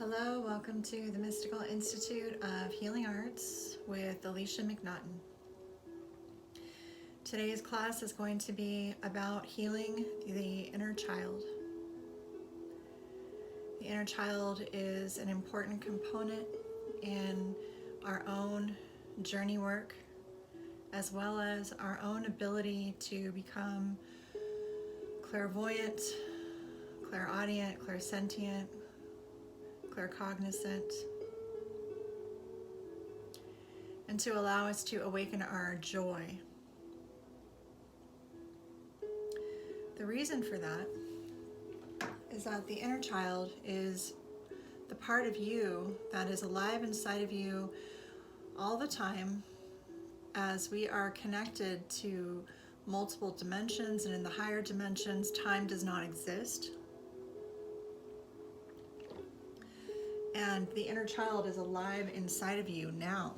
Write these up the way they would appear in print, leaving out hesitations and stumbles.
Hello, welcome to the Mystical Institute of Healing Arts with Alicia McNaughton. Today's class is going to be about healing the inner child. The inner child is an important component in our own journey work, as well as our own ability to become clairvoyant, clairaudient, clairsentient, claircognizant, and to allow us to awaken our joy. The reason for that is that the inner child is the part of you that is alive inside of you all the time, as we are connected to multiple dimensions, and in the higher dimensions, time does not exist. And the inner child is alive inside of you now.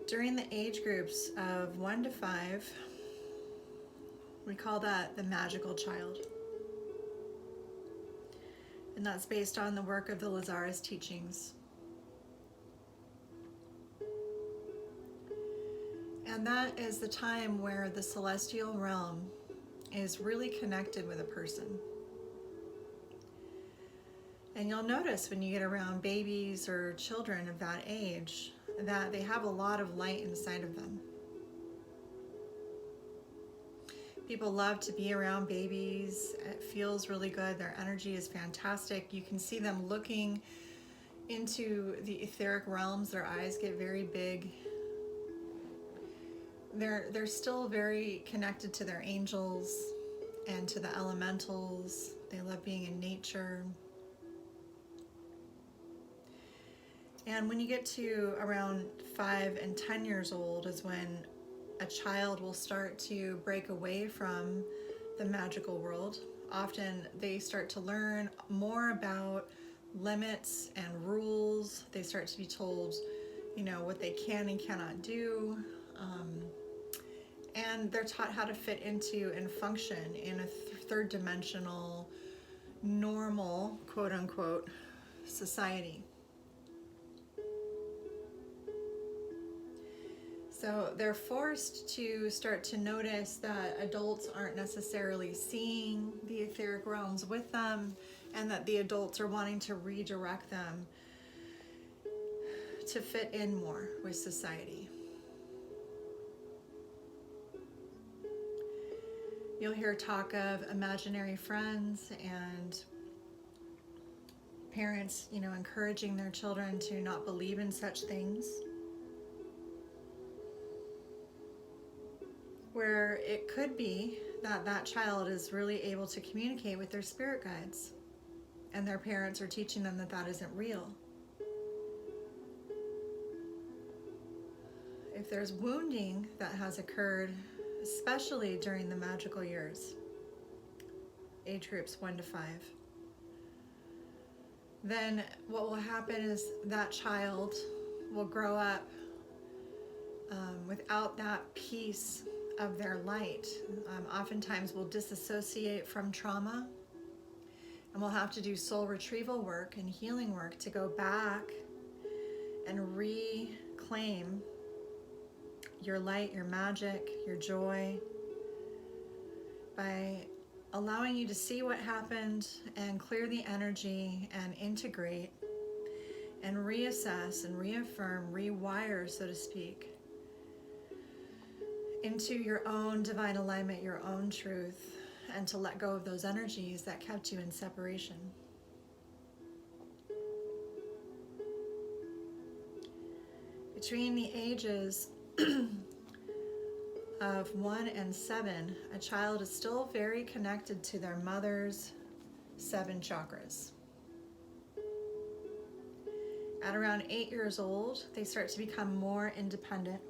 During the age groups of 1 to 5, we call that the magical child. And that's based on the work of the Lazarus teachings. And that is the time where the celestial realm is really connected with a person. And you'll notice when you get around babies or children of that age that they have a lot of light inside of them. People love to be around babies. It feels really good. Their energy is fantastic. You can see them looking into the etheric realms. Their eyes get very big. They're still very connected to their angels and to the elementals. They love being in nature. And when you get to around 5 and 10 years old is when a child will start to break away from the magical world. Often they start to learn more about limits and rules. They start to be told, what they can and cannot do. And they're taught how to fit into and function in a third dimensional, normal, quote unquote, society. So they're forced to start to notice that adults aren't necessarily seeing the etheric realms with them, and that the adults are wanting to redirect them to fit in more with society. You'll hear talk of imaginary friends and parents, encouraging their children to not believe in such things. Where it could be that that child is really able to communicate with their spirit guides, and their parents are teaching them that that isn't real. If there's wounding that has occurred, especially during the magical years, age groups 1 to 5, then what will happen is that child will grow up without that piece of their light. Oftentimes will disassociate from trauma, and we'll have to do soul retrieval work and healing work to go back and reclaim your light, your magic, your joy, by allowing you to see what happened and clear the energy and integrate and reassess and reaffirm, rewire, so to speak, into your own divine alignment, your own truth, and to let go of those energies that kept you in separation. Between the ages of 1 and 7, a child is still very connected to their mother's 7 chakras. At around 8 years old, they start to become more independent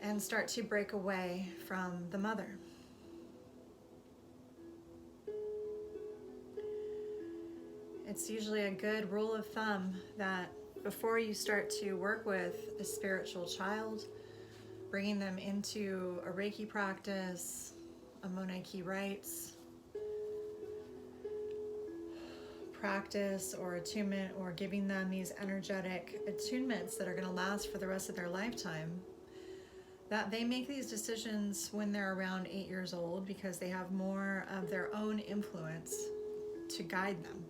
and start to break away from the mother. It's usually a good rule of thumb that before you start to work with a spiritual child bringing them into a Reiki practice, a Monai rites practice or attunement, or giving them these energetic attunements that are going to last for the rest of their lifetime, that they make these decisions when they're around 8 years old because they have more of their own influence to guide them.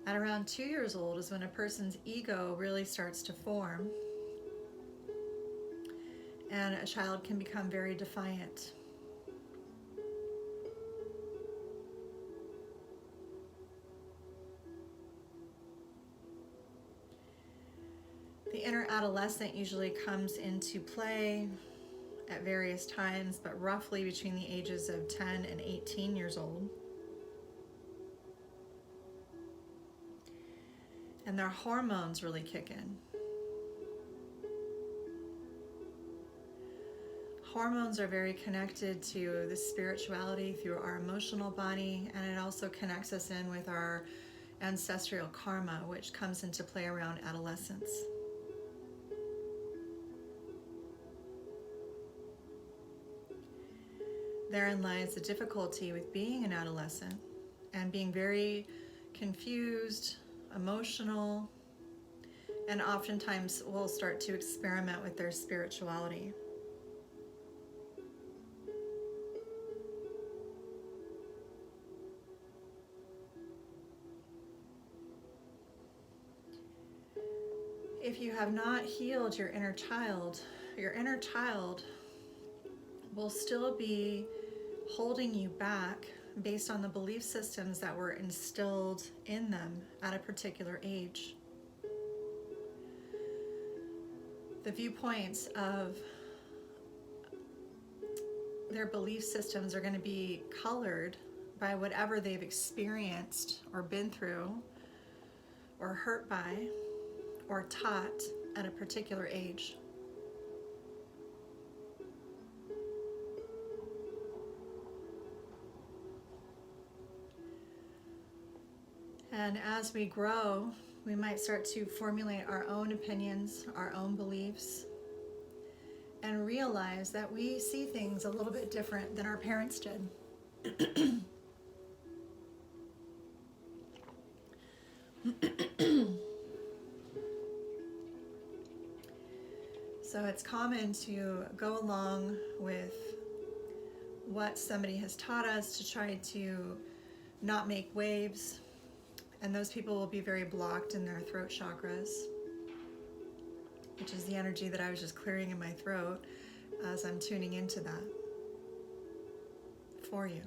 At around 2 years old is when a person's ego really starts to form, and a child can become very defiant. The inner adolescent usually comes into play at various times, but roughly between the ages of 10 and 18 years old. And their hormones really kick in. Hormones are very connected to the spirituality through our emotional body, and it also connects us in with our ancestral karma, which comes into play around adolescence. Therein lies the difficulty with being an adolescent and being very confused, emotional, and oftentimes will start to experiment with their spirituality. If you have not healed your inner child will still be holding you back based on the belief systems that were instilled in them at a particular age. The viewpoints of their belief systems are going to be colored by whatever they've experienced or been through or hurt by or taught at a particular age. And as we grow, we might start to formulate our own opinions, our own beliefs, and realize that we see things a little bit different than our parents did. So it's common to go along with what somebody has taught us to try to not make waves, and those people will be very blocked in their throat chakras, which is the energy that I was just clearing in my throat as I'm tuning into that for you.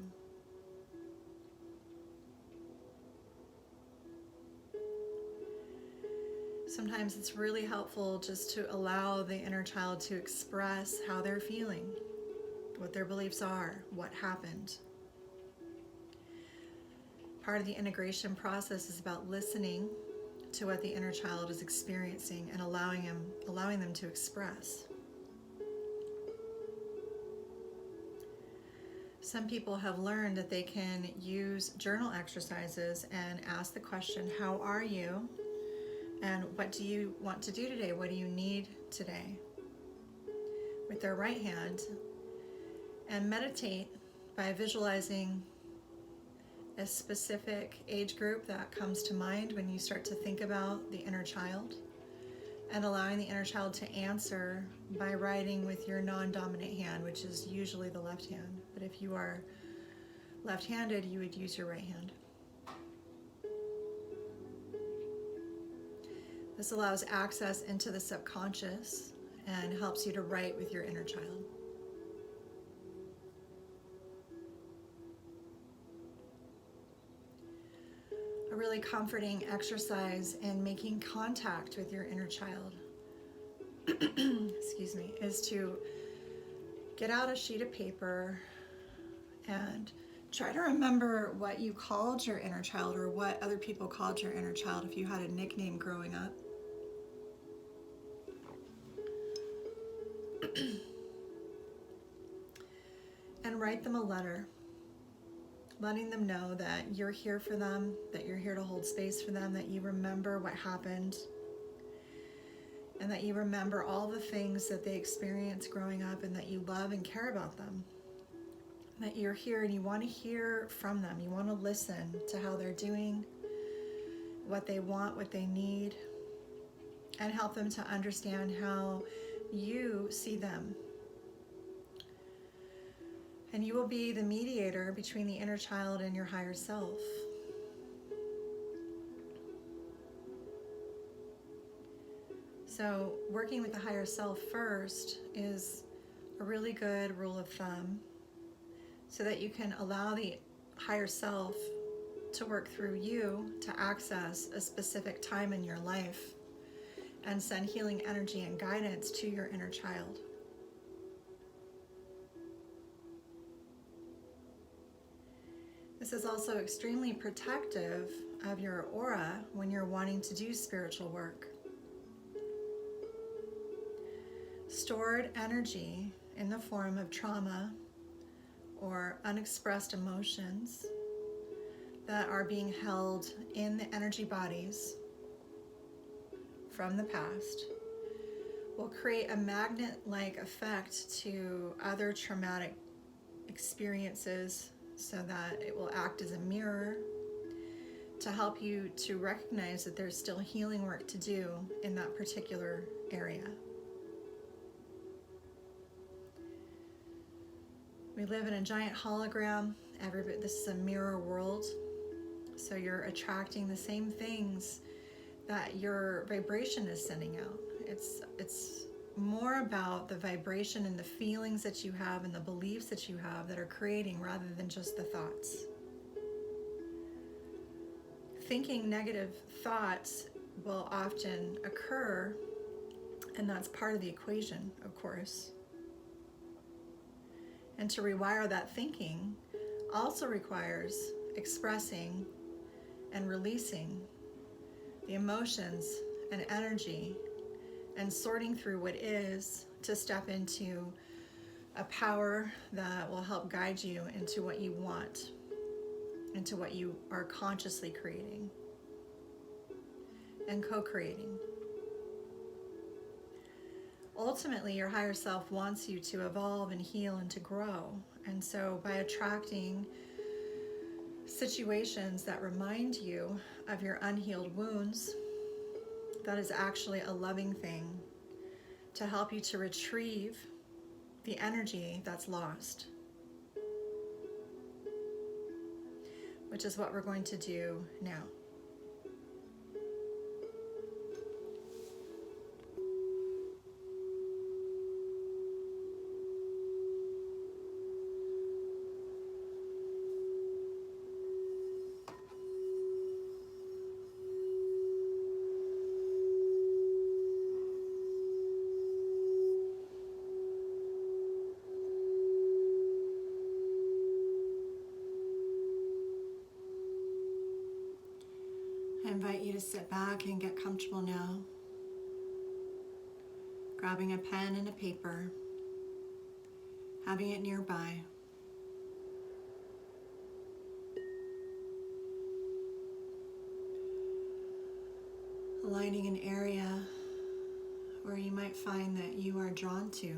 Sometimes it's really helpful just to allow the inner child to express how they're feeling, what their beliefs are, what happened. Part of the integration process is about listening to what the inner child is experiencing and allowing them to express. Some people have learned that they can use journal exercises and ask the question, how are you? And what do you want to do today? What do you need today? With their right hand, and meditate by visualizing a specific age group that comes to mind when you start to think about the inner child, and allowing the inner child to answer by writing with your non-dominant hand, which is usually the left hand. But if you are left-handed, you would use your right hand. This allows access into the subconscious and helps you to write with your inner child. A really comforting exercise in making contact with your inner child excuse me, is to get out a sheet of paper and try to remember what you called your inner child, or what other people called your inner child if you had a nickname growing up. And write them a letter. letting them know that you're here for them, that you're here to hold space for them, that you remember what happened, and that you remember all the things that they experienced growing up, and that you love and care about them. That you're here and you want to hear from them. You want to listen to how they're doing, what they want, what they need, and help them to understand how you see them. And you will be the mediator between the inner child and your higher self. So working with the higher self first is a really good rule of thumb, so that you can allow the higher self to work through you to access a specific time in your life and send healing energy and guidance to your inner child. This is also extremely protective of your aura when you're wanting to do spiritual work. Stored energy in the form of trauma or unexpressed emotions that are being held in the energy bodies from the past will create a magnet-like effect to other traumatic experiences, so that it will act as a mirror to help you to recognize that there's still healing work to do in that particular area. We live in a giant hologram. This is a mirror world. So you're attracting the same things that your vibration is sending out. It's more about the vibration and the feelings that you have and the beliefs that you have that are creating, rather than just the thoughts. Thinking negative thoughts will often occur, and that's part of the equation, of course. And to rewire that thinking also requires expressing and releasing the emotions and energy and sorting through what is, to step into a power that will help guide you into what you want, into what you are consciously creating and co-creating. Ultimately, your higher self wants you to evolve and heal and to grow. And so by attracting situations that remind you of your unhealed wounds, that is actually a loving thing to help you to retrieve the energy that's lost, which is what we're going to do now. I invite you to sit back and get comfortable now, grabbing a pen and a paper, having it nearby. Aligning an area where you might find that you are drawn to.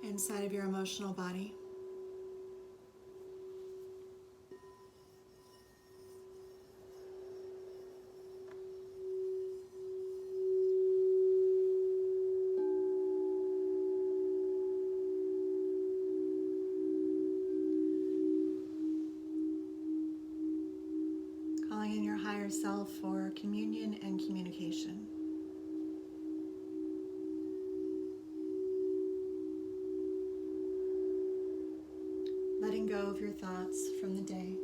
Inside of your emotional body. Calling in your higher self for communion and communication. Letting go of your thoughts from the day.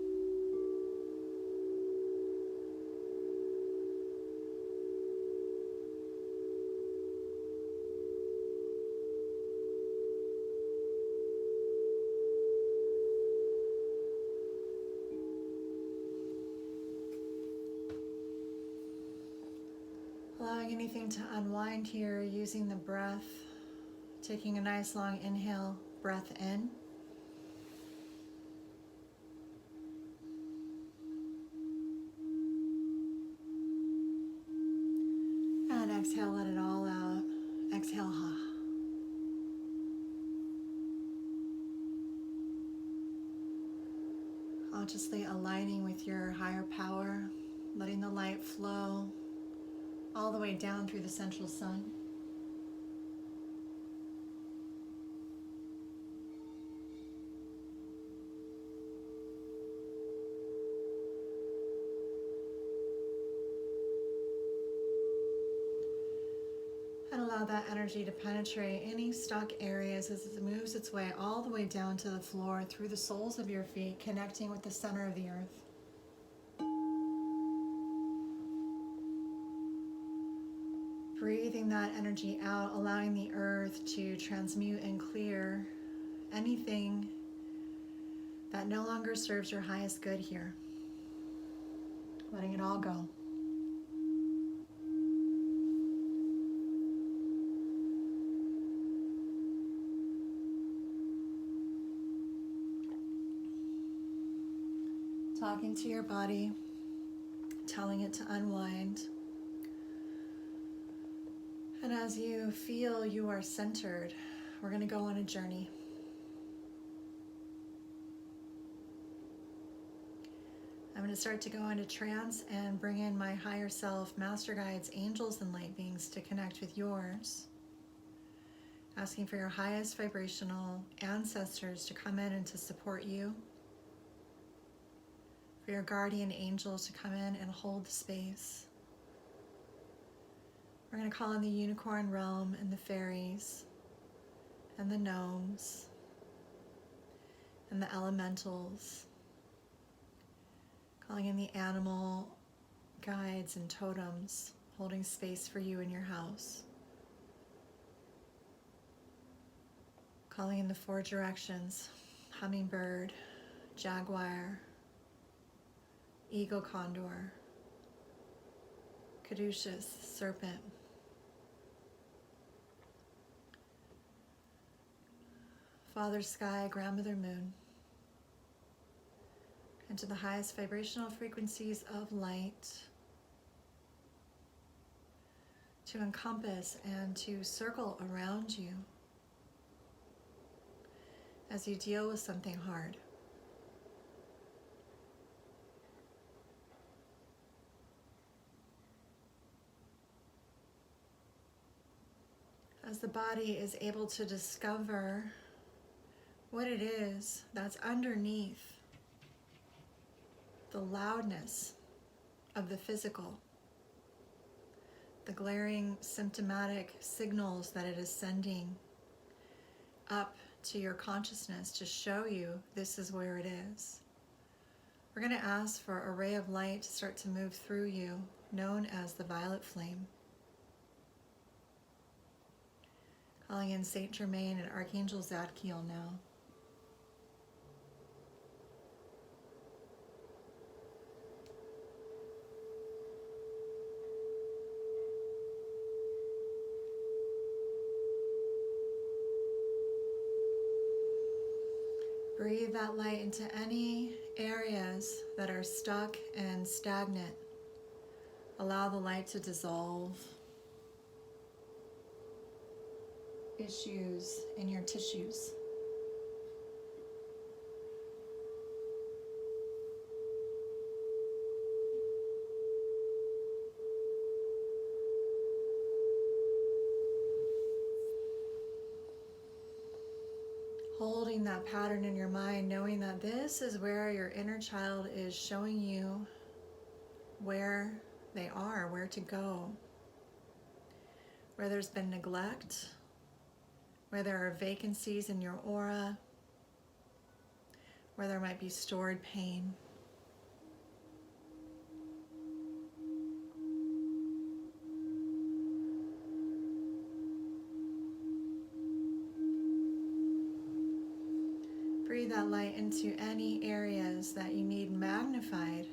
Allowing anything to unwind here, using the breath Taking a nice long inhale, breath in. And exhale, let it all out. Exhale, ha. Consciously aligning with your higher power, letting the light flow all the way down through the central sun. And allow that energy to penetrate any stuck areas as it moves its way all the way down to the floor through the soles of your feet, connecting with the center of the earth. Breathing that energy out, allowing the earth to transmute and clear anything that no longer serves your highest good here. Letting it all go. Talking to your body, telling it to unwind. And as you feel you are centered, we're going to go on a journey. I'm going to start to go into trance and bring in my higher self, master guides, angels, and light beings to connect with yours. Asking for your highest vibrational ancestors to come in and to support you. For your guardian angels to come in and hold the space. We're going to call in the unicorn realm and the fairies and the gnomes and the elementals. Calling in the animal guides and totems holding space for you in your house. Calling in the four directions, hummingbird, jaguar, eagle condor, caduceus, serpent. Father Sky, Grandmother Moon, and to the highest vibrational frequencies of light to encompass and to circle around you as you deal with something hard. As the body is able to discover what it is that's underneath the loudness of the physical, the glaring symptomatic signals that it is sending up to your consciousness to show you this is where it is. We're going to ask for a ray of light to start to move through you, known as the violet flame. Calling in Saint Germain and Archangel Zadkiel now. Breathe that light into any areas that are stuck and stagnant. Allow the light to dissolve issues in your tissues. Holding that pattern in your mind, knowing that this is where your inner child is showing you where they are, where to go, where there's been neglect, where there are vacancies in your aura, where there might be stored pain. Breathe that light into any areas that you need magnified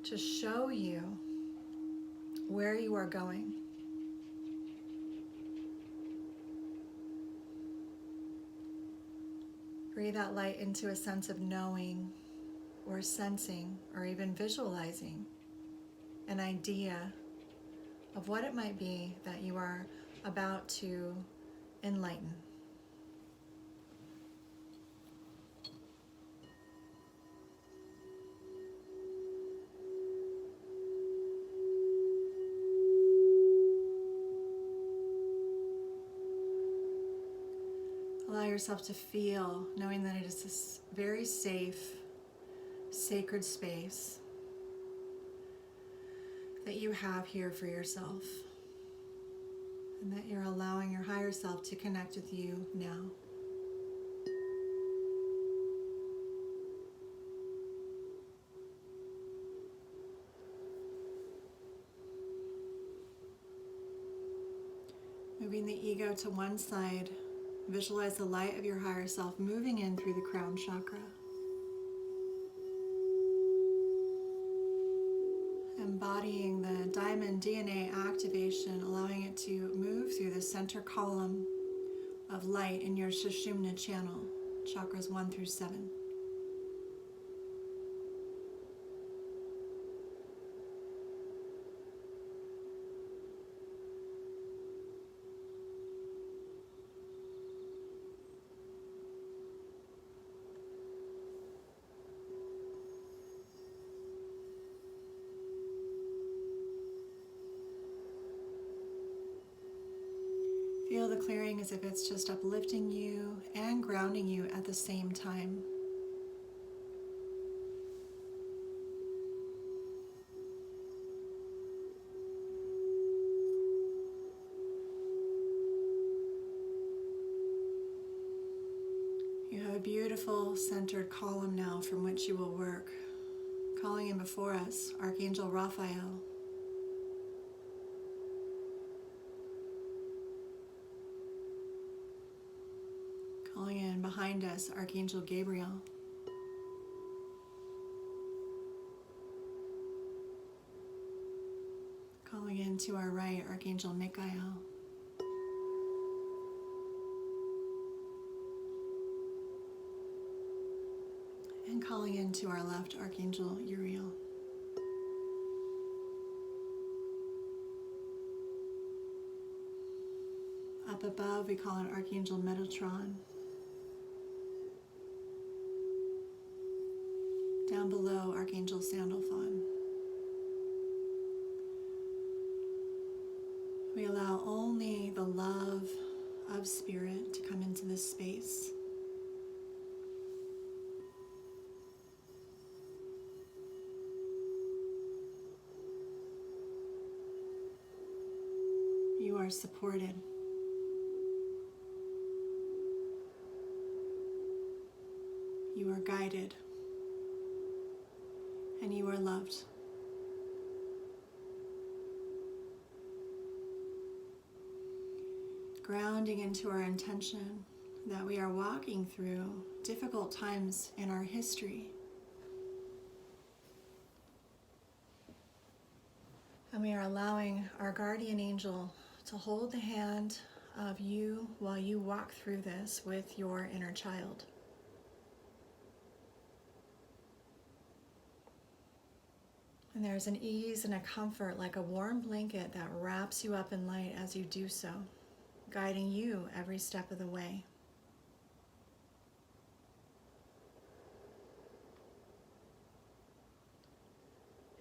to show you where you are going. Breathe that light into a sense of knowing or sensing or even visualizing an idea of what it might be that you are about to enlighten. Allow yourself to feel, knowing that it is this very safe, sacred space that you have here for yourself, and that you're allowing your higher self to connect with you now. Moving the ego to one side, visualize the light of your higher self moving in through the crown chakra. Embodying the diamond DNA activation, allowing it to move through the center column of light in your Sushumna channel, chakras 1 through 7. Feel the clearing as if it's just uplifting you and grounding you at the same time. You have a beautiful centered column now from which you will work. Calling in before us, Archangel Raphael. Calling in behind us, Archangel Gabriel. Calling in to our right, Archangel Michael. And calling in to our left, Archangel Uriel. Up above, we call in Archangel Metatron. Down below, Archangel Sandalphon. We allow only the love of Spirit to come into this space. You are supported. You are guided. And you are loved. Grounding into our intention that we are walking through difficult times in our history. And we are allowing our guardian angel to hold the hand of you while you walk through this with your inner child. And there's an ease and a comfort like a warm blanket that wraps you up in light as you do so, guiding you every step of the way.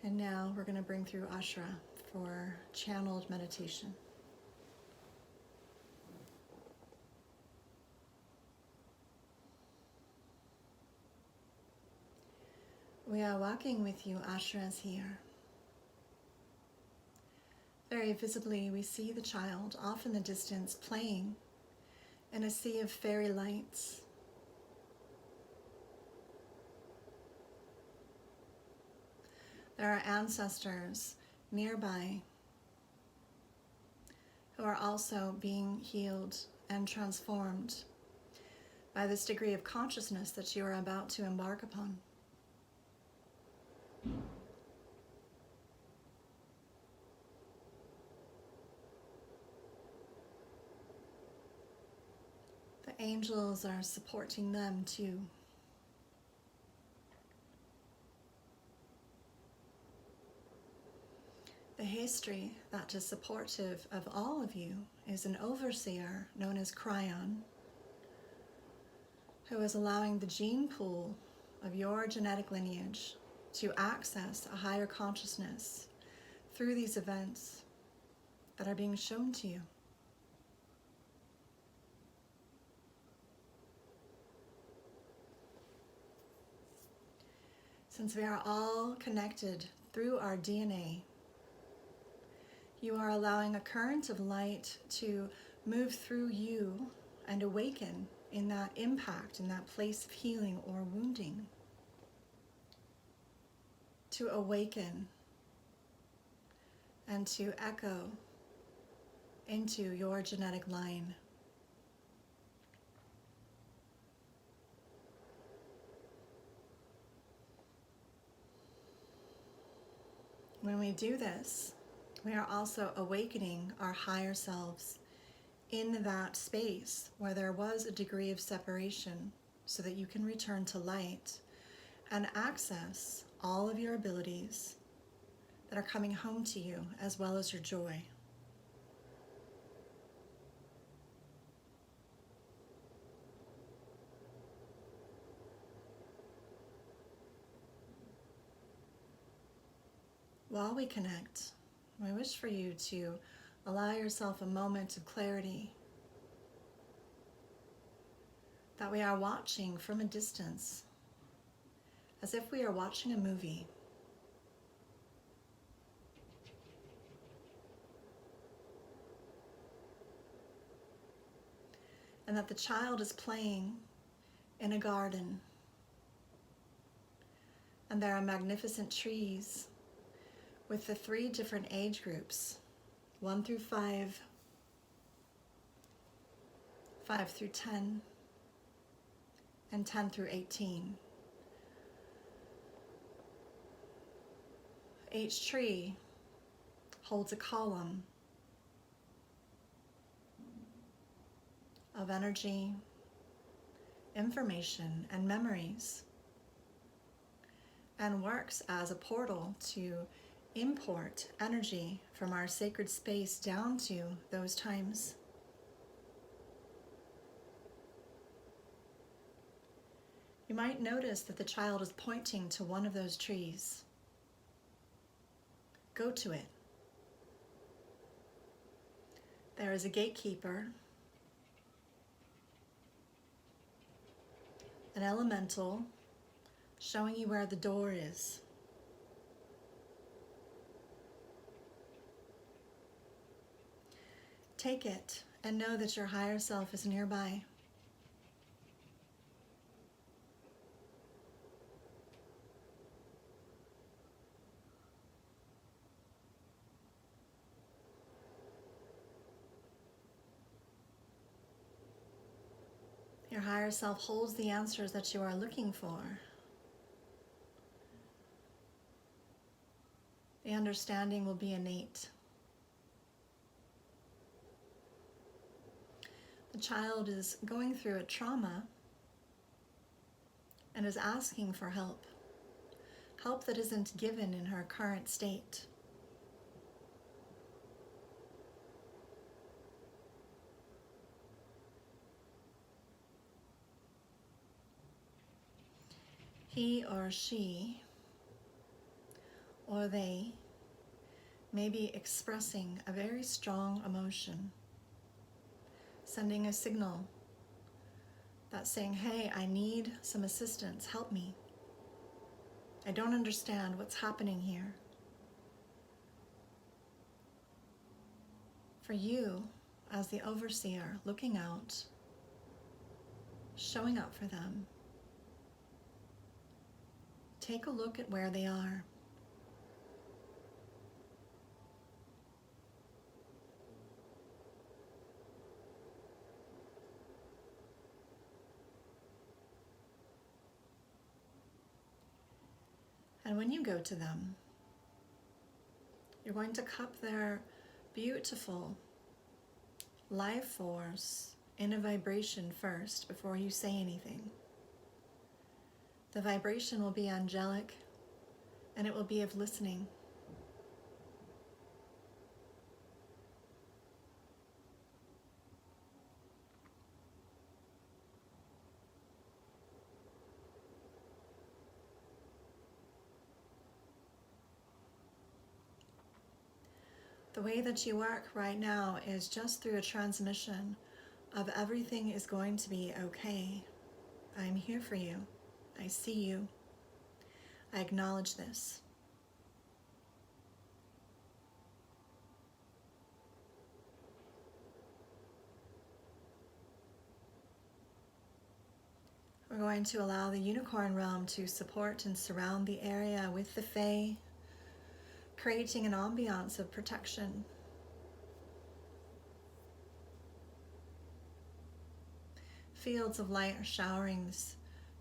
And now we're going to bring through Ashra for channeled meditation. We are walking with you, Ashra is here. Very visibly, we see the child off in the distance playing in a sea of fairy lights. There are ancestors nearby who are also being healed and transformed by this degree of consciousness that you are about to embark upon. The angels are supporting them too. The history that is supportive of all of you is an overseer known as Cryon, who is allowing the gene pool of your genetic lineage to access a higher consciousness through these events that are being shown to you. Since we are all connected through our DNA, you are allowing a current of light to move through you and awaken in that impact, in that place of healing or wounding. To awaken and to echo into your genetic line. When we do this, we are also awakening our higher selves in that space where there was a degree of separation, so that you can return to light and access all of your abilities that are coming home to you, as well as your joy. While we connect, I wish for you to allow yourself a moment of clarity, that we are watching from a distance, as if we are watching a movie. And that the child is playing in a garden, and there are magnificent trees with the 3 different age groups, 1 through 5, 5 through 10, and 10 through 18. Each tree holds a column of energy, information, and memories, and works as a portal to import energy from our sacred space down to those times. You might notice that the child is pointing to one of those trees. Go to it. There is a gatekeeper, an elemental, showing you where the door is. Take it and know that your higher self is nearby. Your higher self holds the answers that you are looking for. The understanding will be innate. The child is going through a trauma and is asking for help. Help that isn't given in her current state. He or she or they may be expressing a very strong emotion, sending a signal that's saying, hey, I need some assistance, help me. I don't understand what's happening here. For you, as the overseer, looking out, showing up for them, take a look at where they are. And when you go to them, you're going to cup their beautiful life force in a vibration first before you say anything. The vibration will be angelic, and it will be of listening. The way that you work right now is just through a transmission of everything is going to be okay. I'm here for you. I see you. I acknowledge this. We're going to allow the unicorn realm to support and surround the area with the Fae, creating an ambiance of protection. Fields of light are showering this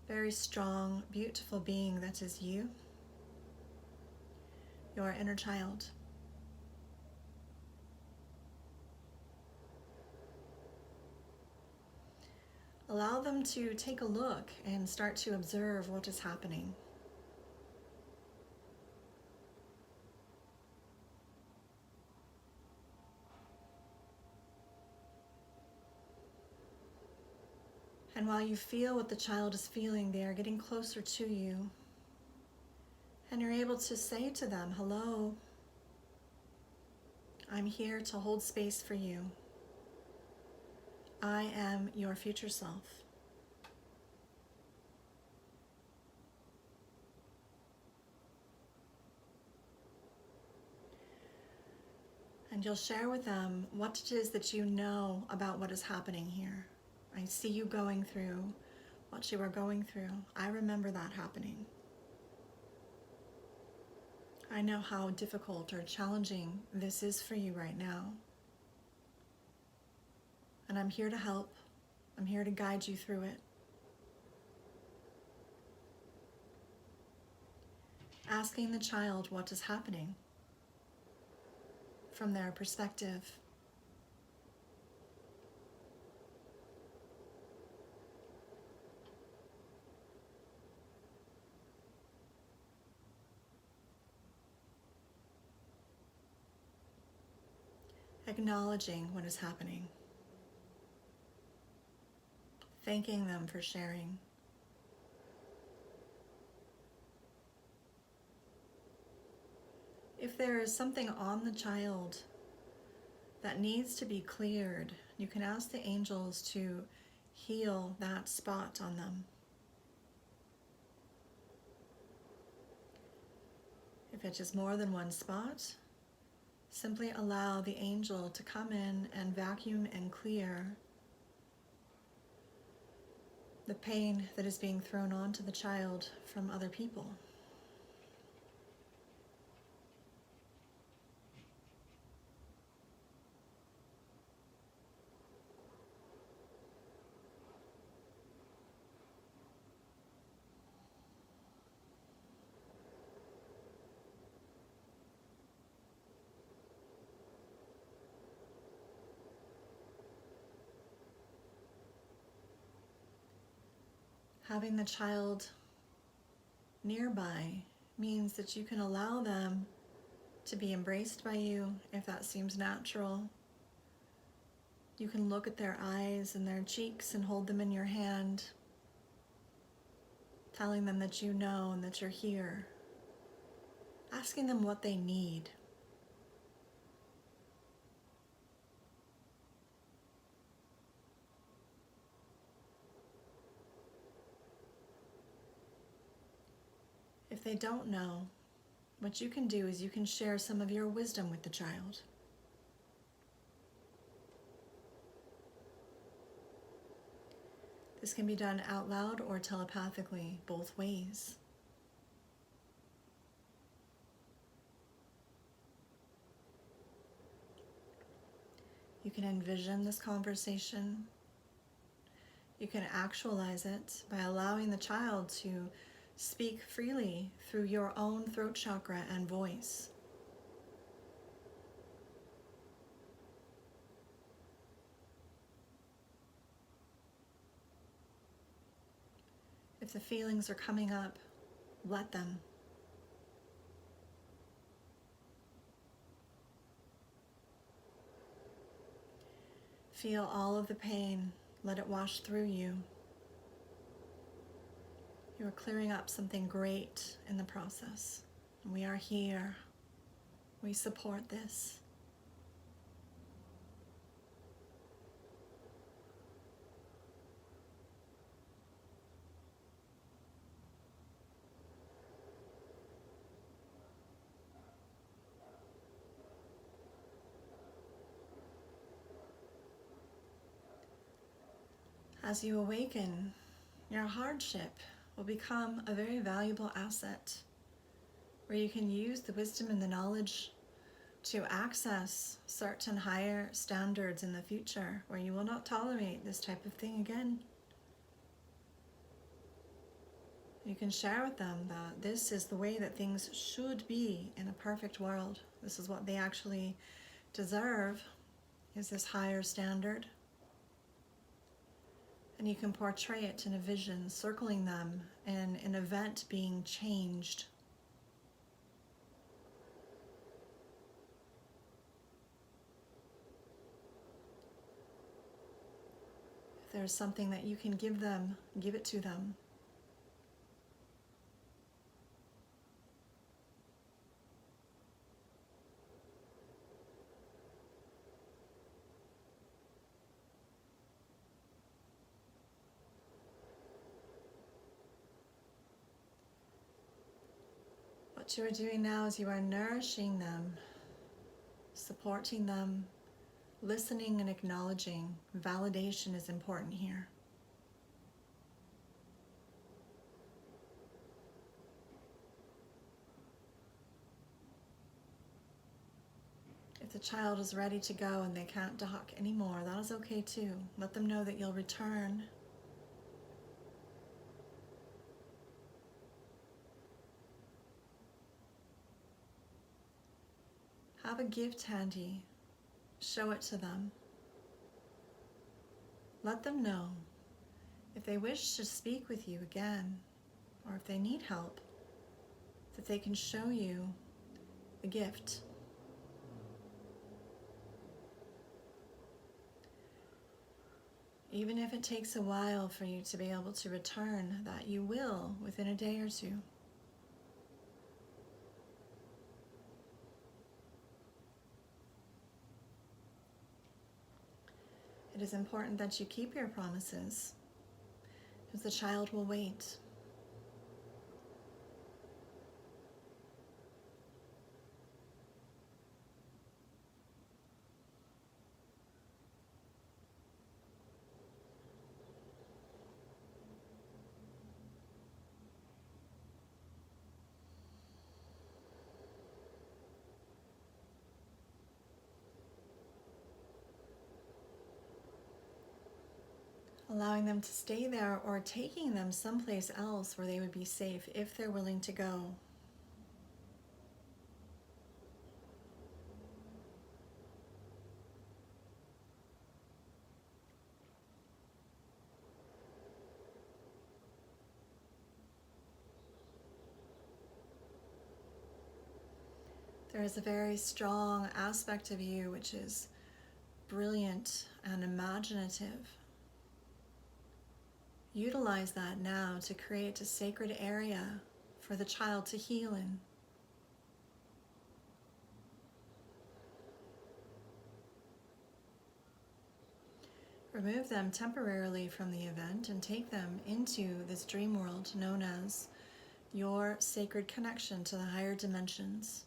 very strong, beautiful being that is you, your inner child. Allow them to take a look and start to observe what is happening. And while you feel what the child is feeling, they are getting closer to you. And you're able to say to them, hello, I'm here to hold space for you. I am your future self. And you'll share with them what it is that you know about what is happening here. I see you going through what you are going through. I remember that happening. I know how difficult or challenging this is for you right now. And I'm here to help. I'm here to guide you through it. Asking the child what is happening from their perspective. Acknowledging what is happening. Thanking them for sharing. If there is something on the child that needs to be cleared, you can ask the angels to heal that spot on them. If it's just more than one spot, simply allow the angel to come in and vacuum and clear the pain that is being thrown onto the child from other people. Having the child nearby means that you can allow them to be embraced by you if that seems natural. You can look at their eyes and their cheeks and hold them in your hand, telling them that you know and that you're here, asking them what they need. If they don't know, what you can do is you can share some of your wisdom with the child. This can be done out loud or telepathically, both ways. You can envision this conversation. You can actualize it by allowing the child to speak freely through your own throat chakra and voice. If the feelings are coming up, let them. Feel all of the pain. Let it wash through you. You are clearing up something great in the process. We are here. We support this. As you awaken, your hardship will become a very valuable asset where you can use the wisdom and the knowledge to access certain higher standards in the future where you will not tolerate this type of thing again. You can share with them that this is the way that things should be in a perfect world. This is what they actually deserve, is this higher standard. And you can portray it in a vision, circling them in an event being changed. If there's something that you can give them, give it to them. What you are doing now is you are nourishing them, supporting them, listening and acknowledging. Validation is important here. If the child is ready to go and they can't dock anymore, that is okay too. Let them know that you'll return. Have a gift handy. Show it to them. Let them know if they wish to speak with you again, or if they need help, that they can show you the gift. Even if it takes a while for you to be able to return, that you will within a day or two. It is important that you keep your promises, because the child will wait. Allowing them to stay there or taking them someplace else where they would be safe if they're willing to go. There is a very strong aspect of you which is brilliant and imaginative. Utilize that now to create a sacred area for the child to heal in. Remove them temporarily from the event and take them into this dream world known as your sacred connection to the higher dimensions.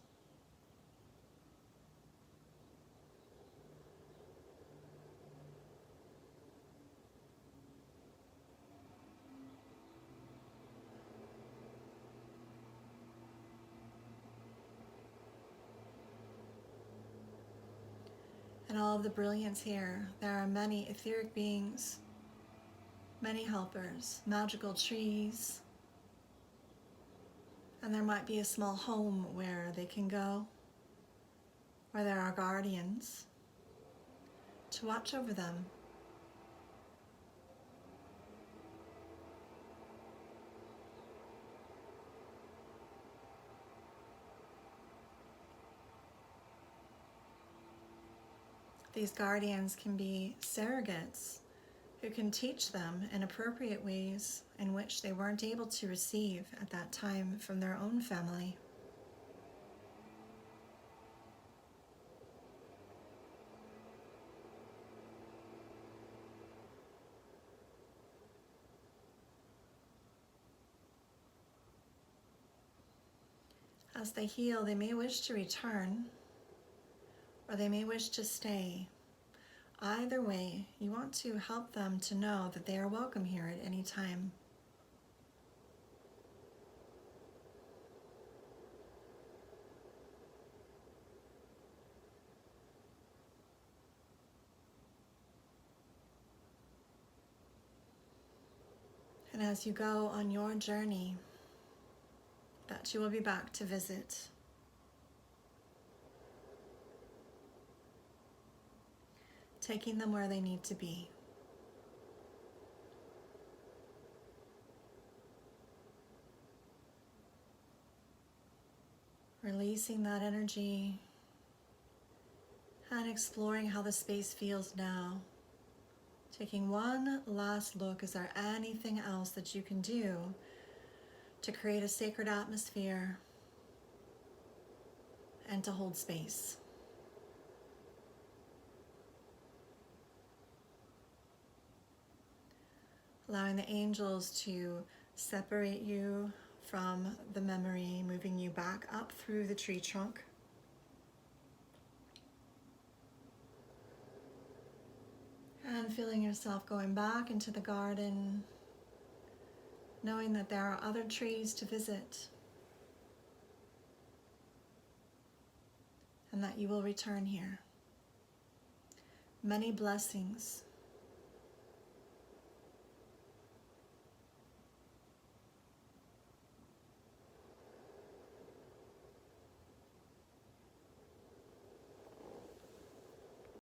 And all of the brilliance here, there are many etheric beings, many helpers, magical trees, and there might be a small home where they can go, where there are guardians to watch over them. These guardians can be surrogates who can teach them in appropriate ways in which they weren't able to receive at that time from their own family. As they heal, they may wish to return, or they may wish to stay. Either way, you want to help them to know that they are welcome here at any time. And as you go on your journey, that you will be back to visit. Taking them where they need to be. Releasing that energy and exploring how the space feels now. Taking one last look, is there anything else that you can do to create a sacred atmosphere and to hold space? Allowing the angels to separate you from the memory, moving you back up through the tree trunk. And feeling yourself going back into the garden, knowing that there are other trees to visit and that you will return here. Many blessings.